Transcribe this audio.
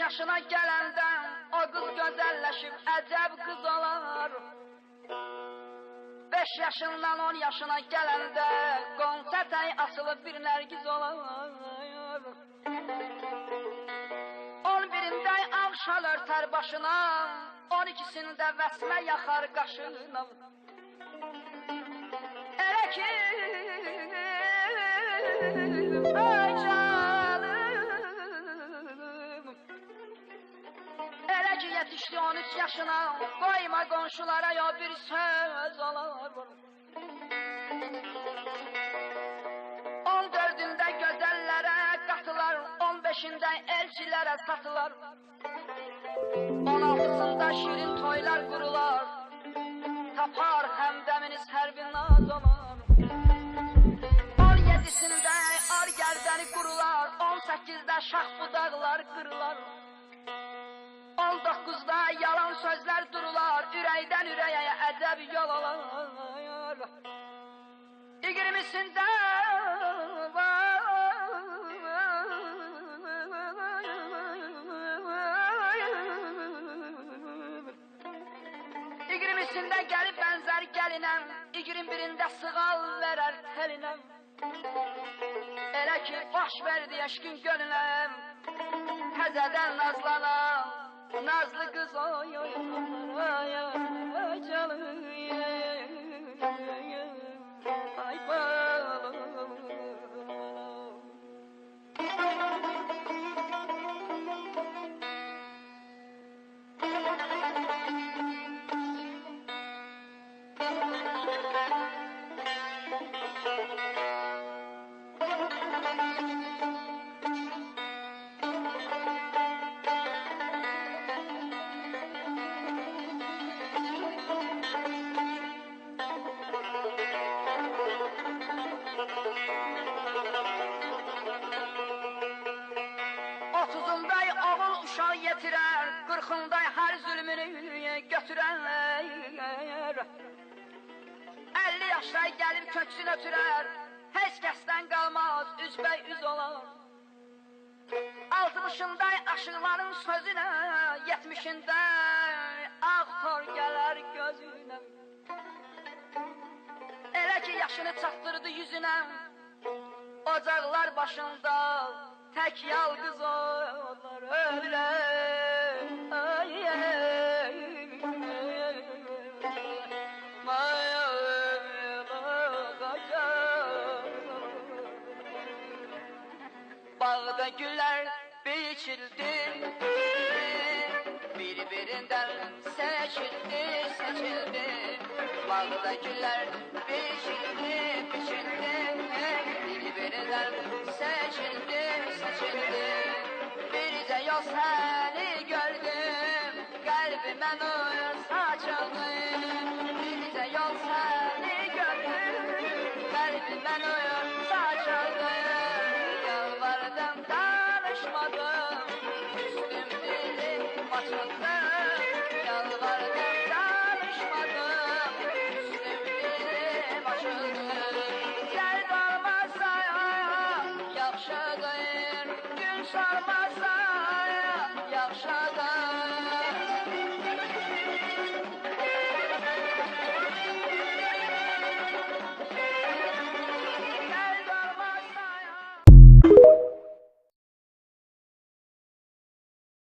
yaşına gələndə o qız gözəlləşib əcəb qız olar. 5 yaşından 10 yaşına gələndə qonça təy açılıb bir nərgiz olar. 11-ində ağ şal örtər başına, 12-sində vəsmə yaxar qaşına. Elə ki, ay canım, elə ki yetişdi 13 yaşına, qoyma qonşulara yo bir söz olar. 14-ündə gözəllərə qatılar, 15-ində elçilərə satılar, 16-sında şirin toylar qurular, tapar həmdəminiz hər bir naz olar. 17-sində ar gərdəni qurular, 18-də şax budaqlar qırılar, 19-da yalan sözlər durular, ürəkdən ürəyə əcəb yol olar. 20-sində 20-sində gəlib bənzər gəlinəm, 21-də sığal verər telinəm. Elə ki baş verdi eşkin gönlüm, təzədən nazlanam, nazlı qız oy oy oy oy canım ay balım. Otuzunday oğul uşaq yetirər, 40-ınday hər zülmünü götürər. 50 yaşday gəlib köksünü ötürər, heç kəsdən qalmaz, üzbəy üz olar. 60-ınday aşıqların sözünə, 70-ində ağ tor gələr gözünə. Elə ki yaşını çatdırdı yüzünə, ocaqlar başında tək yalqız olar ölər. Bağda güller biçildi, birbirinden seçildi, seçildi. Bağda güller biçildi, biçildi, birbirinden seçildi, seçildi. Bircə yol səni gördüm, qəlbimə nur saçıldı. Bircə yol səni gördüm, qəlbimə nur